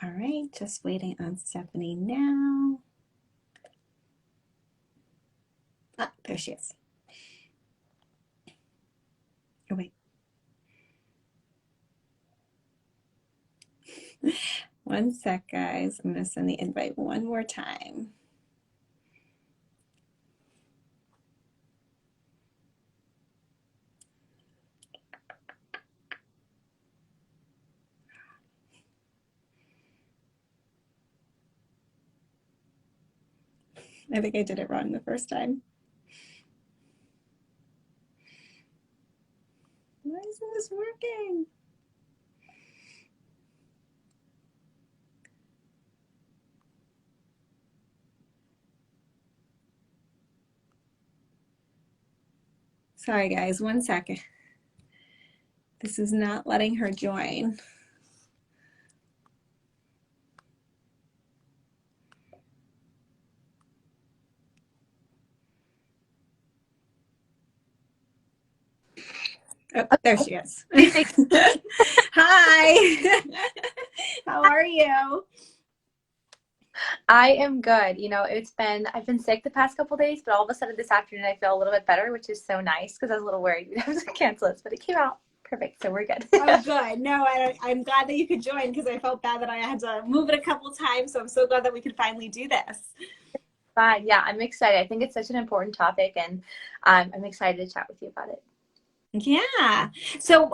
All right, just waiting on Stephanie now. Ah, there she is. Oh, wait. One sec, guys. I'm going to send the invite one more time. I think I did it wrong the first time. Why isn't this working? Sorry, guys. 1 second. This is not letting her join. Oh, there she is. Hi. How are you? I am good. I've been sick the past couple days, but all of a sudden this afternoon I feel a little bit better, which is so nice because I was a little worried we'd have to cancel this, but it came out perfect, so we're good. Oh, good. No, I'm glad that you could join because I felt bad that I had to move it a couple times, so I'm so glad that we could finally do this. Fine. Yeah, I'm excited. I think it's such an important topic, and I'm excited to chat with you about it. Yeah. So,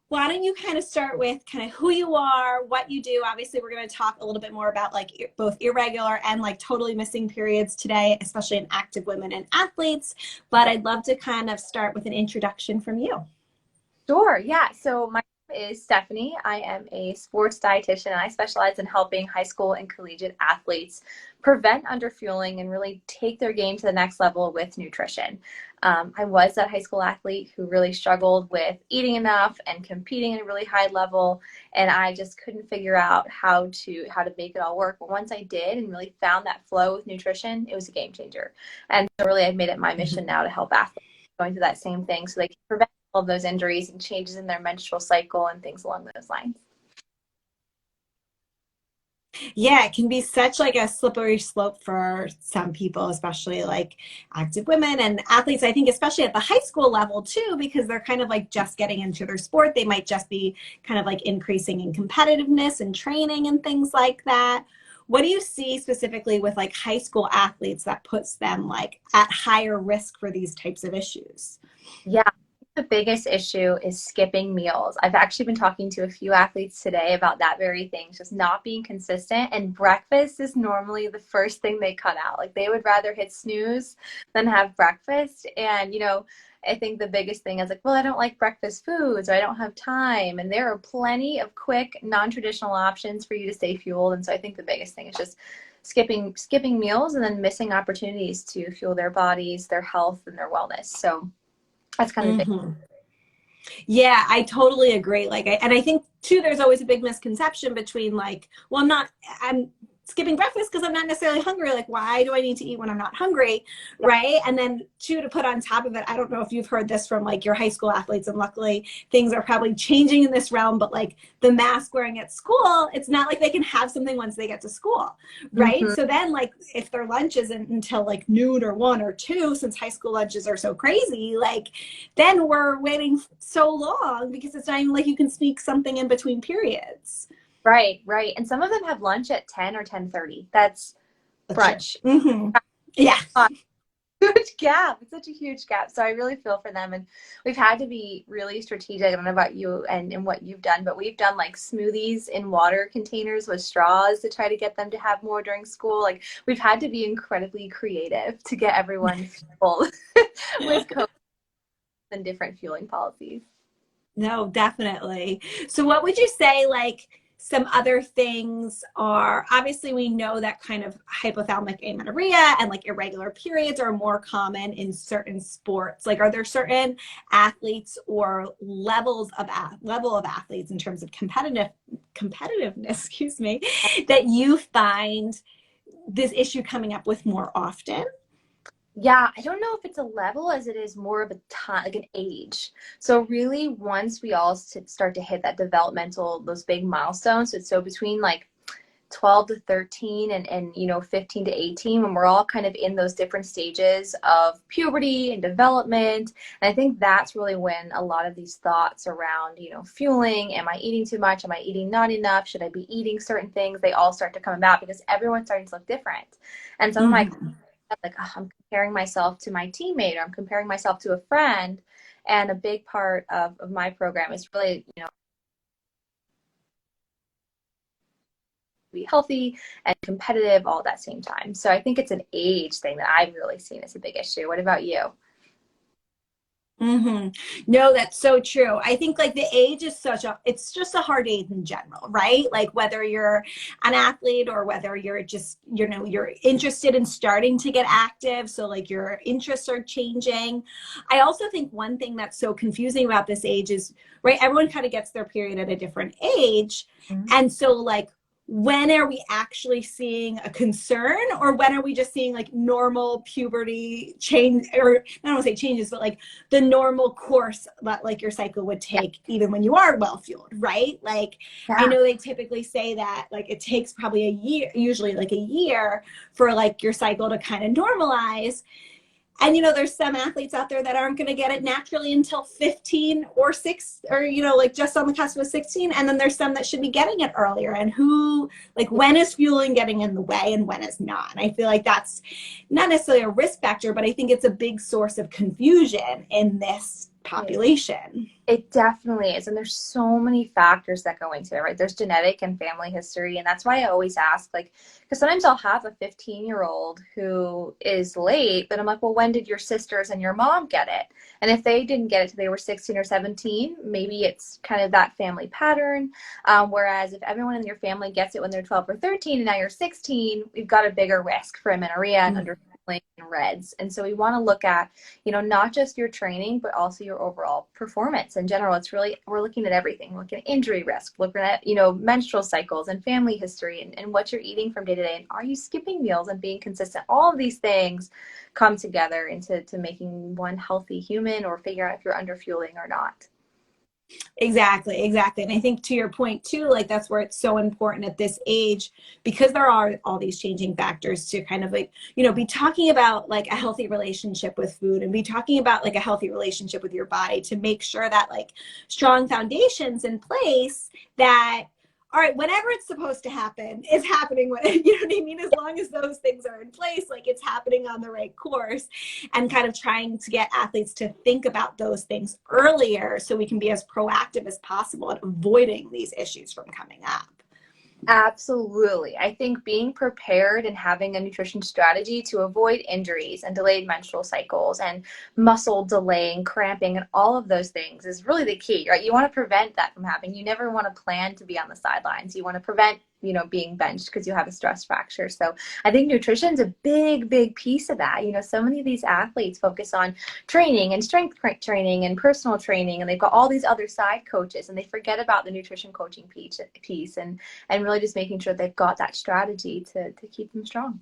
why don't you kind of start with kind of who you are, what you do? Obviously, we're going to talk a little bit more about like both irregular and like totally missing periods today, especially in active women and athletes. But I'd love to kind of start with an introduction from you. Sure. Yeah. So my name is Stephanie. I am a sports dietitian, and I specialize in helping high school and collegiate athletes prevent underfueling and really take their game to the next level with nutrition. I was that high school athlete who really struggled with eating enough and competing at a really high level, and I just couldn't figure out how to make it all work. But once I did and really found that flow with nutrition, it was a game changer. And so really I've made it my mission now to help athletes going through that same thing so they can prevent all of those injuries and changes in their menstrual cycle and things along those lines. Yeah, it can be such like a slippery slope for some people, especially like active women and athletes. I think especially at the high school level too, because they're kind of like just getting into their sport. They might just be kind of like increasing in competitiveness and training and things like that. What do you see specifically with like high school athletes that puts them like at higher risk for these types of issues? Yeah, the biggest issue is skipping meals. I've actually been talking to a few athletes today about that very thing, just not being consistent. And breakfast is normally the first thing they cut out. Like they would rather hit snooze than have breakfast. And, I think the biggest thing is like, well, I don't like breakfast foods, or I don't have time. And there are plenty of quick, non-traditional options for you to stay fueled. And so I think the biggest thing is just skipping meals and then missing opportunities to fuel their bodies, their health, and their wellness. So that's kind of the big. Yeah, I totally agree. And I think too, there's always a big misconception between like, well, I'm skipping breakfast because I'm not necessarily hungry. Like, why do I need to eat when I'm not hungry? Right. And then two, to put on top of it, I don't know if you've heard this from like your high school athletes, and luckily things are probably changing in this realm, but like the mask wearing at school, it's not like they can have something once they get to school. Right. So then like if their lunch isn't until like noon or 1 or 2, since high school lunches are so crazy, like then we're waiting so long because it's not even like you can sneak something in between periods. Right, right. And some of them have lunch at 10 or 10:30. That's brunch. Yeah. Huge gap. It's such a huge gap. So I really feel for them. And we've had to be really strategic. I don't know about you and what you've done, but we've done like smoothies in water containers with straws to try to get them to have more during school. Like we've had to be incredibly creative to get everyone full with COVID and different fueling policies. No, definitely. So what would you say like some other things are? Obviously we know that kind of hypothalamic amenorrhea and like irregular periods are more common in certain sports. Like are there certain athletes or level of athletes in terms of competitiveness, excuse me, that you find this issue coming up with more often? Yeah, I don't know if it's a level as it is more of a time, like an age. So really, once we all start to hit that developmental, those big milestones, so between like 12 to 13 and 15 to 18, when we're all kind of in those different stages of puberty and development. And I think that's really when a lot of these thoughts around, fueling, am I eating too much? Am I eating not enough? Should I be eating certain things? They all start to come about because everyone's starting to look different. And some of my Mhm. like, oh, I'm comparing myself to my teammate, or I'm comparing myself to a friend. And a big part of my program is really, be healthy and competitive all at that same time. So I think it's an age thing that I've really seen as a big issue. What about you? hmm No, that's so true. I think like the age is it's just a hard age in general, right? Like whether you're an athlete or whether you're just, you're interested in starting to get active. So like your interests are changing. I also think one thing that's so confusing about this age is, right, everyone kind of gets their period at a different age. Mhm. And so like, when are we actually seeing a concern, or when are we just seeing like normal puberty change, or I don't want to say changes, but like the normal course that like your cycle would Yeah. take even when you are well fueled, right? Like I Yeah. know they typically say that like it takes probably a year, usually like a year, for like your cycle to kind of normalize. And there's some athletes out there that aren't going to get it naturally until 15 or 6, or like just on the cusp of 16, and then there's some that should be getting it earlier. And who, like, when is fueling getting in the way and when is not? And I feel like that's not necessarily a risk factor, but I think it's a big source of confusion in this population. It definitely is. And there's so many factors that go into it, right? There's genetic and family history. And that's why I always ask, like, because sometimes I'll have a 15-year-old who is late, but I'm like, well, when did your sisters and your mom get it? And if they didn't get it till they were 16 or 17, maybe it's kind of that family pattern. Whereas if everyone in your family gets it when they're 12 or 13 and now you're 16, we've got a bigger risk for amenorrhea and underfueling and REDS. And so we want to look at not just your training, but also your overall performance in general. It's really, we're looking at everything. We're looking at injury risk, looking at, menstrual cycles and family history and what you're eating from day to day. And are you skipping meals and being consistent? All of these things come together into making one healthy human, or figure out if you're underfueling or not. Exactly. And I think to your point too, like that's where it's so important at this age, because there are all these changing factors, to kind of like, be talking about like a healthy relationship with food, and be talking about like a healthy relationship with your body, to make sure that like strong foundations in place, that all right, whenever it's supposed to happen, it's happening. When, you know what I mean? As long as those things are in place, like it's happening on the right course, and kind of trying to get athletes to think about those things earlier, so we can be as proactive as possible at avoiding these issues from coming up. Absolutely. I think being prepared and having a nutrition strategy to avoid injuries and delayed menstrual cycles and muscle delaying, cramping, and all of those things is really the key, right? You want to prevent that from happening. You never want to plan to be on the sidelines. You want to prevent, being benched because you have a stress fracture. So I think nutrition is a big, big piece of that. So many of these athletes focus on training and strength training and personal training, and they've got all these other side coaches, and they forget about the nutrition coaching piece and really just making sure they've got that strategy to keep them strong.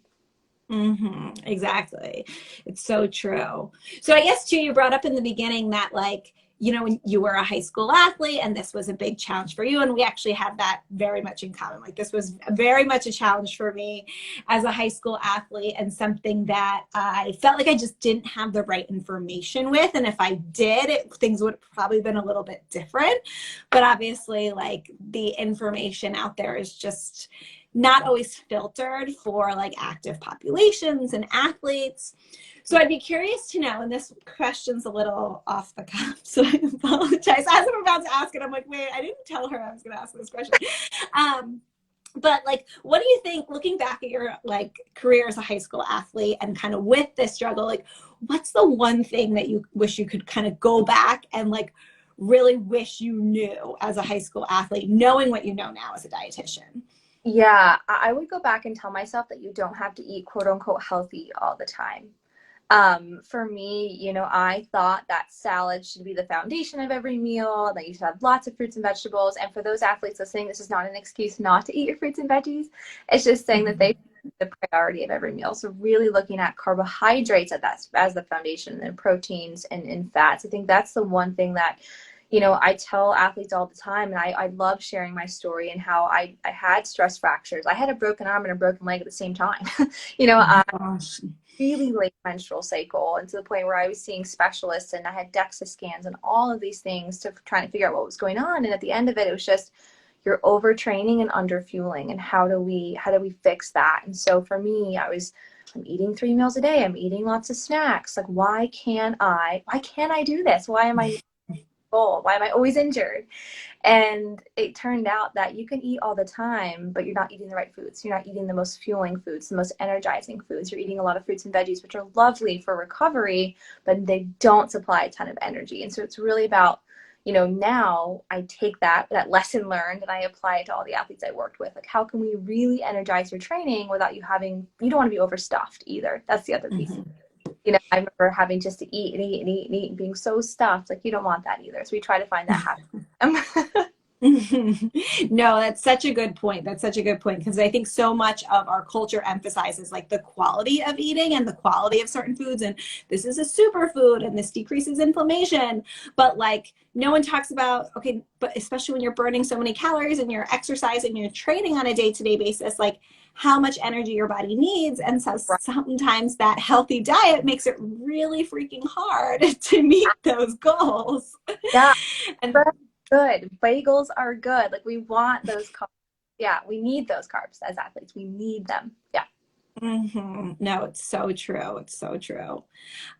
Exactly. It's so true. So I guess too, you brought up in the beginning that like, when you were a high school athlete and this was a big challenge for you, and we actually have that very much in common. Like this was very much a challenge for me as a high school athlete, and something that I felt like I just didn't have the right information with. And if I did, things would have probably been a little bit different. But obviously, like the information out there is just not always filtered for like active populations and athletes. So I'd be curious to know, and this question's a little off the cuff, so I apologize. As I'm about to ask it, I'm like, wait, I didn't tell her I was going to ask this question. But like, what do you think, looking back at your like career as a high school athlete and kind of with this struggle, like what's the one thing that you wish you could kind of go back and like really wish you knew as a high school athlete, knowing what you know now as a dietitian? Yeah, I would go back and tell myself that you don't have to eat quote unquote healthy all the time. For me, I thought that salad should be the foundation of every meal, that you should have lots of fruits and vegetables. And for those athletes listening, this is not an excuse not to eat your fruits and veggies. It's just saying that they the priority of every meal. So really looking at carbohydrates at that as the foundation, and then proteins and fats. I think that's the one thing that, you know, I tell athletes all the time, and I love sharing my story and how I had stress fractures. I had a broken arm and a broken leg at the same time. You know, Oh gosh. really late menstrual cycle, and to the point where I was seeing specialists and I had DEXA scans and all of these things to try to figure out what was going on. And at the end of it, it was just you're overtraining and underfueling, and how do we fix that? And so for me, I'm eating 3 meals a day. I'm eating lots of snacks. Like, why can't I do this? Why am I full? Why am I always injured? And it turned out that you can eat all the time, but you're not eating the right foods. You're not eating the most fueling foods, the most energizing foods. You're eating a lot of fruits and veggies, which are lovely for recovery, but they don't supply a ton of energy. And so it's really about, you know, now I take that lesson learned and I apply it to all the athletes I worked with. Like, how can we really energize your training without you don't want to be overstuffed either. That's the other piece. Mhm. You know, I remember having just to eat and eat and eat and eat and being so stuffed. Like, you don't want that either. So we try to find that happy. No, that's such a good point. That's such a good point, because I think so much of our culture emphasizes like the quality of eating and the quality of certain foods, and this is a superfood and this decreases inflammation. But like no one talks about, okay, but especially when you're burning so many calories and you're exercising, you're training on a day-to-day basis, like how much energy your body needs. And so sometimes that healthy diet makes it really freaking hard to meet those goals. Yeah. And Good. Bagels are good. Like, we want those carbs. Yeah, we need those carbs as athletes. We need them. Yeah. no, it's so true. It's so true.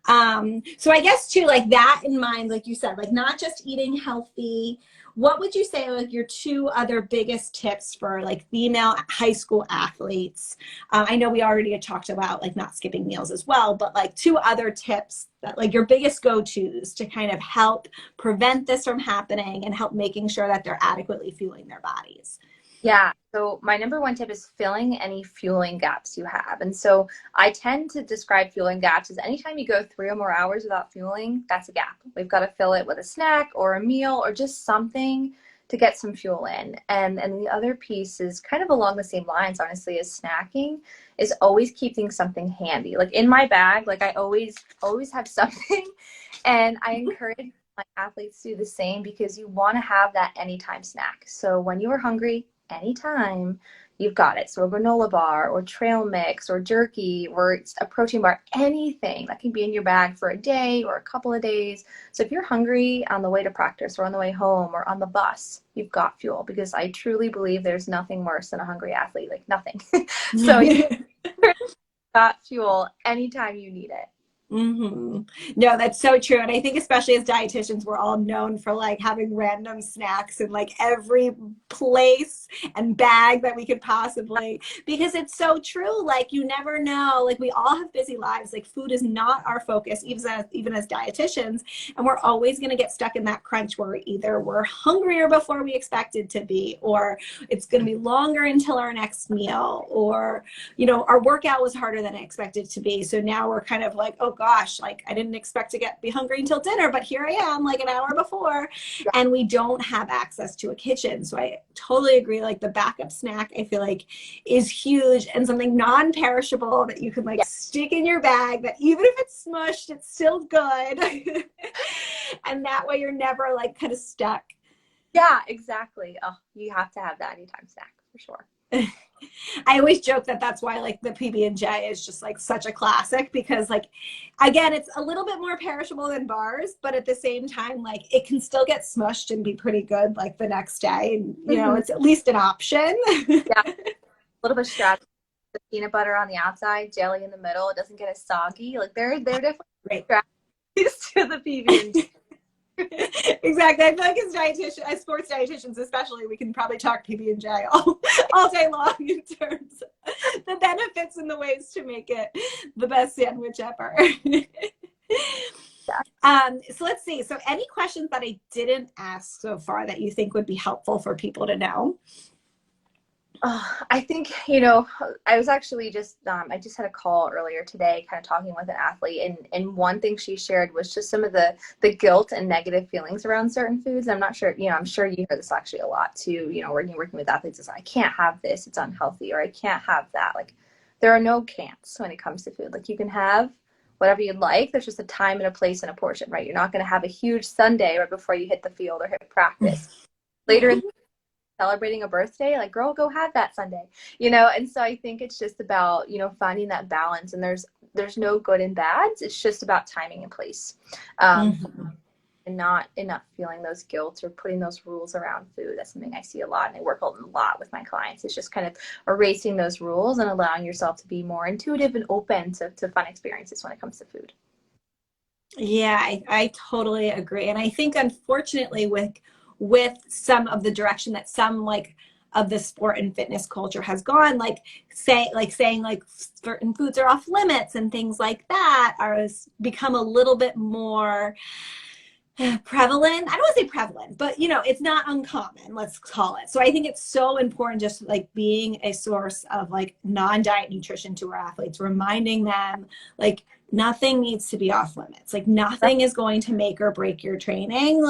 So I guess too, like that in mind, like you said, like not just eating healthy, what would you say like your 2 other biggest tips for like female high school athletes? I know we already had talked about like not skipping meals as well, but like 2 other tips that like your biggest go-tos to kind of help prevent this from happening and help making sure that they're adequately fueling their bodies. Yeah. So my number 1 tip is filling any fueling gaps you have. And so I tend to describe fueling gaps as anytime you go 3 or more hours without fueling, that's a gap. We've got to fill it with a snack or a meal or just something to get some fuel in. And the other piece is kind of along the same lines, honestly, as snacking, is always keeping something handy. Like in my bag, like I always have something. And I encourage my athletes to do the same, because you want to have that anytime snack. So when you are hungry, anytime, you've got it. So a granola bar or trail mix or jerky or a protein bar, anything that can be in your bag for a day or a couple of days. So if you're hungry on the way to practice or on the way home or on the bus, you've got fuel, because I truly believe there's nothing worse than a hungry athlete, like nothing. So you've got fuel anytime you need it. No, that's so true. And I think especially as dietitians, we're all known for like having random snacks in like every place and bag that we could possibly, because it's so true. Like you never know, like we all have busy lives. Like food is not our focus, even as dietitians. And we're always going to get stuck in that crunch where either we're hungrier before we expected to be, or it's going to be longer until our next meal, or, you know, our workout was harder than I expected to be. So now we're kind of like, oh gosh, like I didn't expect to be hungry until dinner, but here I am like an hour before, and we don't have access to a kitchen. So I totally agree. Like the backup snack, I feel like is huge, and something non-perishable that you can like stick in your bag that even if it's smushed, it's still good. And that way you're never like kind of stuck. Yeah, exactly. Oh, you have to have that anytime snack for sure. I always joke that that's why like the PB&J is just like such a classic, because like again it's a little bit more perishable than bars, but at the same time like it can still get smushed and be pretty good like the next day, and you know it's at least an option. Yeah, a little bit of strategy. The peanut butter on the outside, jelly in the middle. It doesn't get as soggy. Like they're definitely Right. strategies to the PB&J. Exactly. I feel like as sports dietitians especially, we can probably talk PB&J all day long in terms of the benefits and the ways to make it the best sandwich ever. So let's see. So any questions that I didn't ask so far that you think would be helpful for people to know? I think, you know, I was actually I just had a call earlier today kind of talking with an athlete, and one thing she shared was just some of the guilt and negative feelings around certain foods. I'm not sure, you know, I'm sure you hear this actually a lot too, you know, working with athletes is I can't have this, it's unhealthy, or I can't have that. Like there are no can'ts when it comes to food. Like, you can have whatever you'd like. There's just a time and a place and a portion, right? You're not going to have a huge sundae right before you hit the field or hit practice. Later in celebrating a birthday, like, girl, go have that sundae, And so I think it's just about, finding that balance, and there's no good and bads. It's just about timing and place. And not feeling those guilt or putting those rules around food. That's something I see a lot, and I work a lot with my clients. It's just kind of erasing those rules and allowing yourself to be more intuitive and open to fun experiences when it comes to food. Yeah, I totally agree. And I think, unfortunately, with some of the direction that some of the sport and fitness culture has gone, saying certain foods are off limits and things like that become a little bit more prevalent. I don't want to say prevalent, but it's not uncommon, let's call it. So I think it's so important, just being a source of non-diet nutrition to our athletes, reminding them nothing needs to be off limits. Nothing is going to make or break your training.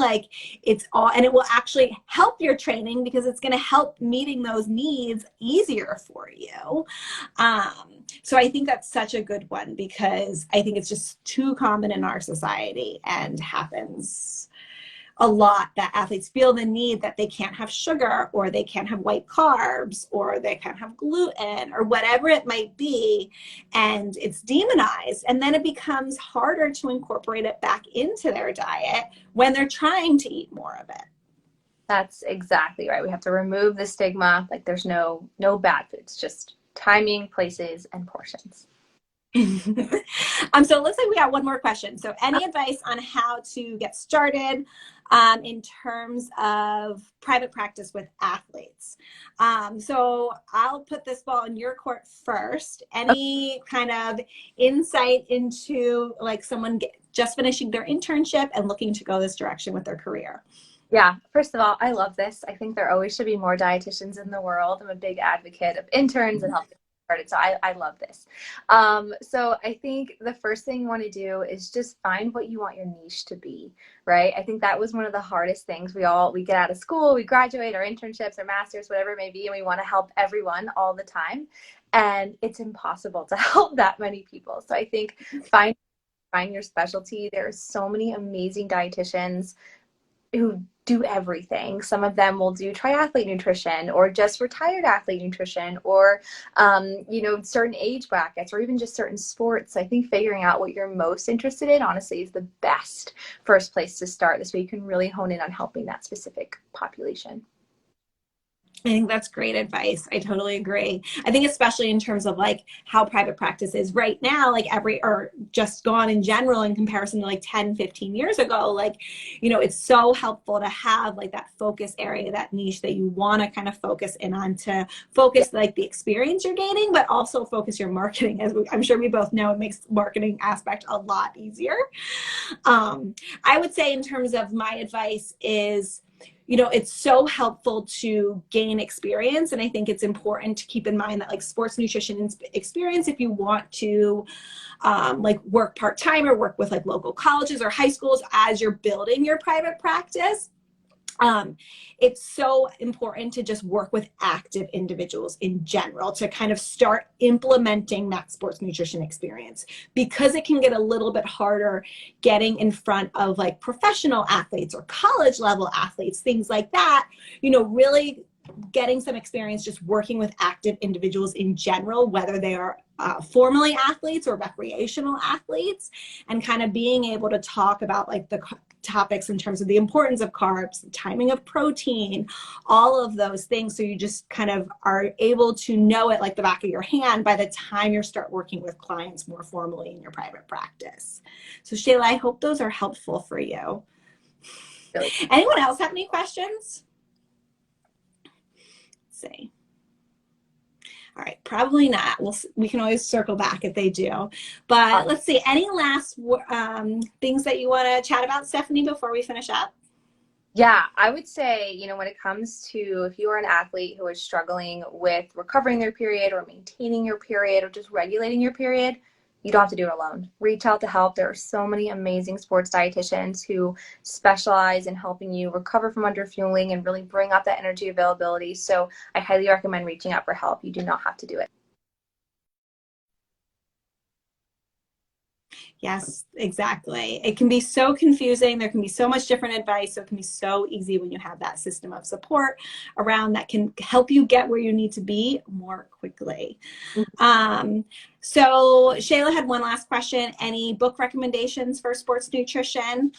It's all, and it will actually help your training because it's going to help meeting those needs easier for you. So I think that's such a good one, because I think it's just too common in our society and happens a lot that athletes feel the need that they can't have sugar, or they can't have white carbs, or they can't have gluten, or whatever it might be, and it's demonized, and then it becomes harder to incorporate it back into their diet when they're trying to eat more of it. That's exactly right. We have to remove the stigma. There's no bad foods, just timing, places, and portions. So it looks like we got one more question. So any advice on how to get started in terms of private practice with athletes? So I'll put this ball in your court first. Any kind of insight into someone just finishing their internship and looking to go this direction with their career? Yeah, first of all, I love this. I think there always should be more dietitians in the world. I'm a big advocate of interns and helping started. So I love this. So I think the first thing you want to do is just find what you want your niche to be, right? I think that was one of the hardest things. We get out of school, we graduate, our internships, our masters, whatever it may be, and we want to help everyone all the time. And it's impossible to help that many people. So I think find your specialty. There are so many amazing dietitians who do everything. Some of them will do triathlete nutrition, or just retired athlete nutrition, or certain age brackets, or even just certain sports. I think figuring out what you're most interested in, honestly, is the best first place to start. This way you can really hone in on helping that specific population. I think that's great advice. I totally agree. I think especially in terms of how private practice is right now, or just gone in general in comparison to 10, 15 years ago, it's so helpful to have that focus area, that niche that you want to kind of focus in on, to focus the experience you're gaining, but also focus your marketing. I'm sure we both know, it makes marketing aspect a lot easier. I would say in terms of my advice is, it's so helpful to gain experience. And I think it's important to keep in mind that sports nutrition experience, if you want to work part-time or work with local colleges or high schools as you're building your private practice, it's so important to just work with active individuals in general to kind of start implementing that sports nutrition experience, because it can get a little bit harder getting in front of professional athletes or college level athletes, things like that, really getting some experience just working with active individuals in general, whether they are formally athletes or recreational athletes, and kind of being able to talk about the topics in terms of the importance of carbs, the timing of protein, all of those things. So you just kind of are able to know it like the back of your hand by the time you start working with clients more formally in your private practice. So Shayla, I hope those are helpful for you. Anyone else have any questions? Let's see. All right, probably not. We can always circle back if they do. But let's see, any last things that you want to chat about, Stephanie, before we finish up? Yeah, I would say, when it comes to, if you are an athlete who is struggling with recovering their period or maintaining your period or just regulating your period, you don't have to do it alone. Reach out to help. There are so many amazing sports dietitians who specialize in helping you recover from underfueling and really bring up that energy availability. So I highly recommend reaching out for help. You do not have to do it. Yes, exactly. It can be so confusing. There can be so much different advice. So it can be so easy when you have that system of support around that can help you get where you need to be more quickly. Um, so Shayla had one last question. Any book recommendations for sports nutrition?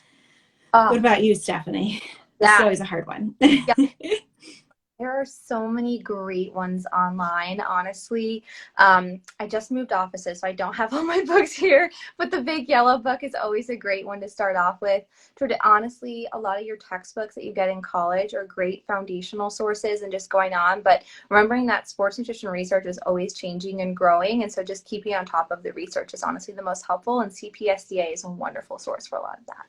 What Oh, about you, Stephanie? This is yeah. always a hard one. Yeah. There are so many great ones online, honestly. I just moved offices, so I don't have all my books here, but the big yellow book is always a great one to start off with. Honestly, a lot of your textbooks that you get in college are great foundational sources and just going on, but remembering that sports nutrition research is always changing and growing, and so just keeping on top of the research is honestly the most helpful, and CPSDA is a wonderful source for a lot of that.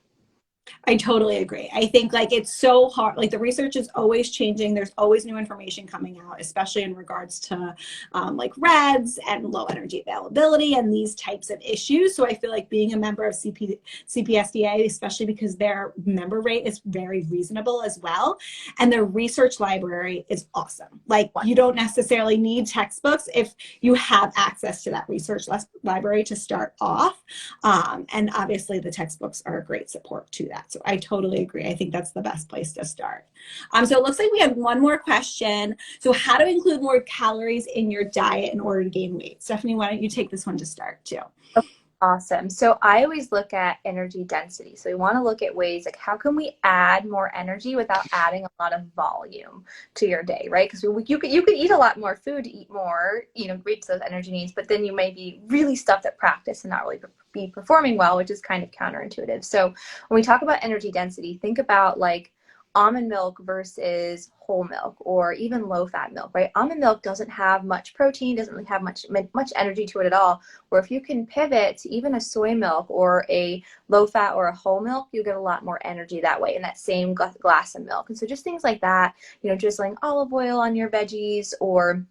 I totally agree. I think like it's so hard, like the research is always changing. There's always new information coming out, especially in regards to like REDs and low energy availability and these types of issues. So I feel like being a member of CPSDA, especially because their member rate is very reasonable as well. And their research library is awesome. Like you don't necessarily need textbooks if you have access to that research library to start off. And obviously the textbooks are a great support to that. So I totally agree. I think that's the best place to start. So it looks like we have one more question. So how to include more calories in your diet in order to gain weight? Stephanie, why don't you take this one to start too? Awesome. So I always look at energy density. So we want to look at ways like how can we add more energy without adding a lot of volume to your day, right? Because you could eat a lot more food to eat more, reach those energy needs, but then you may be really stuffed at practice and not really be performing well, which is kind of counterintuitive. So when we talk about energy density, think about like almond milk versus whole milk or even low fat milk, right? Almond milk doesn't have much protein, doesn't really have much energy to it at all. Or if you can pivot to even a soy milk or a low fat or a whole milk, you get a lot more energy that way in that same glass of milk. And so just things like that, drizzling olive oil on your veggies or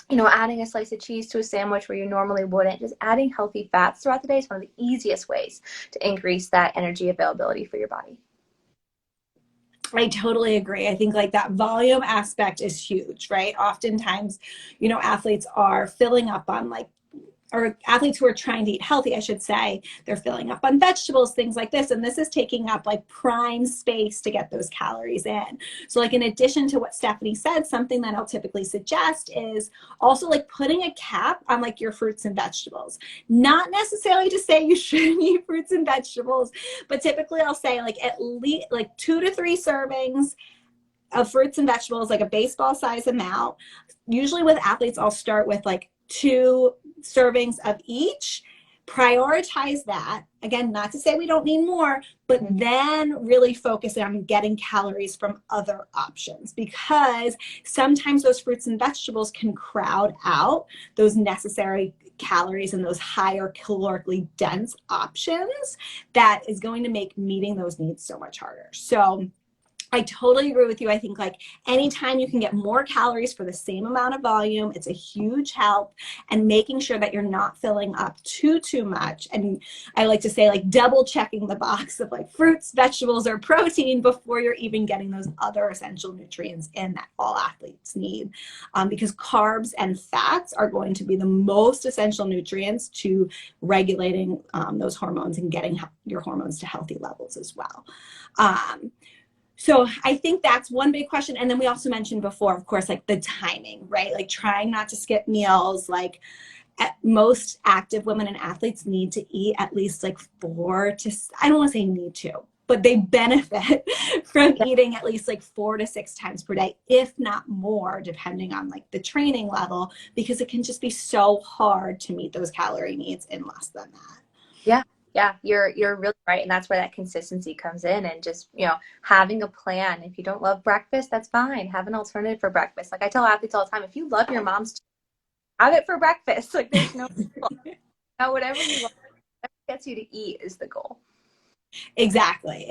adding a slice of cheese to a sandwich where you normally wouldn't, just adding healthy fats throughout the day is one of the easiest ways to increase that energy availability for your body. I totally agree. I think like that volume aspect is huge, right? Oftentimes, athletes are filling up on or athletes who are trying to eat healthy, I should say, they're filling up on vegetables, things like this. And this is taking up like prime space to get those calories in. So like in addition to what Stephanie said, something that I'll typically suggest is also like putting a cap on like your fruits and vegetables. Not necessarily to say you shouldn't eat fruits and vegetables, but typically I'll say like at least like 2 to 3 servings of fruits and vegetables, like a baseball size amount. Usually with athletes, I'll start with like 2 servings of each, prioritize that. Again, not to say we don't need more, but then really focus on getting calories from other options because sometimes those fruits and vegetables can crowd out those necessary calories and those higher calorically dense options that is going to make meeting those needs so much harder. So I totally agree with you. I think like anytime you can get more calories for the same amount of volume, it's a huge help, and making sure that you're not filling up too much. And I like to say like double checking the box of like fruits, vegetables, or protein before you're even getting those other essential nutrients in that all athletes need. Because carbs and fats are going to be the most essential nutrients to regulating those hormones and getting your hormones to healthy levels as well. So I think that's one big question. And then we also mentioned before, of course, like the timing, right? Like trying not to skip meals. Like most active women and athletes need to eat at least like 4 to, I don't want to say need to, but they benefit from eating at least like 4 to 6 times per day, if not more, depending on like the training level, because it can just be so hard to meet those calorie needs in less than that. Yeah. Yeah, you're really right. And that's where that consistency comes in and just, having a plan. If you don't love breakfast, that's fine. Have an alternative for breakfast. Like I tell athletes all the time, if you love your mom's, have it for breakfast. Like there's no, whatever you love, whatever gets you to eat is the goal. Exactly.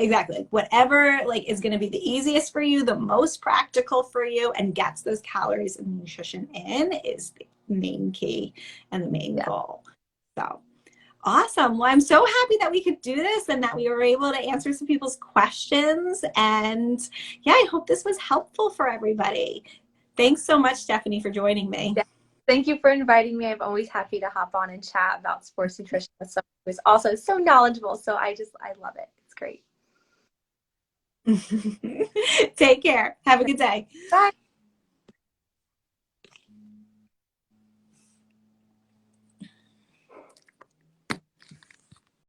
Whatever like is going to be the easiest for you, the most practical for you, and gets those calories and nutrition in is the main key and the main goal. So awesome. Well, I'm so happy that we could do this and that we were able to answer some people's questions. And yeah, I hope this was helpful for everybody. Thanks so much, Stephanie, for joining me. Yeah. Thank you for inviting me. I'm always happy to hop on and chat about sports nutrition with someone who is also so knowledgeable. So I love it. It's great. Take care. Have a good day. Bye.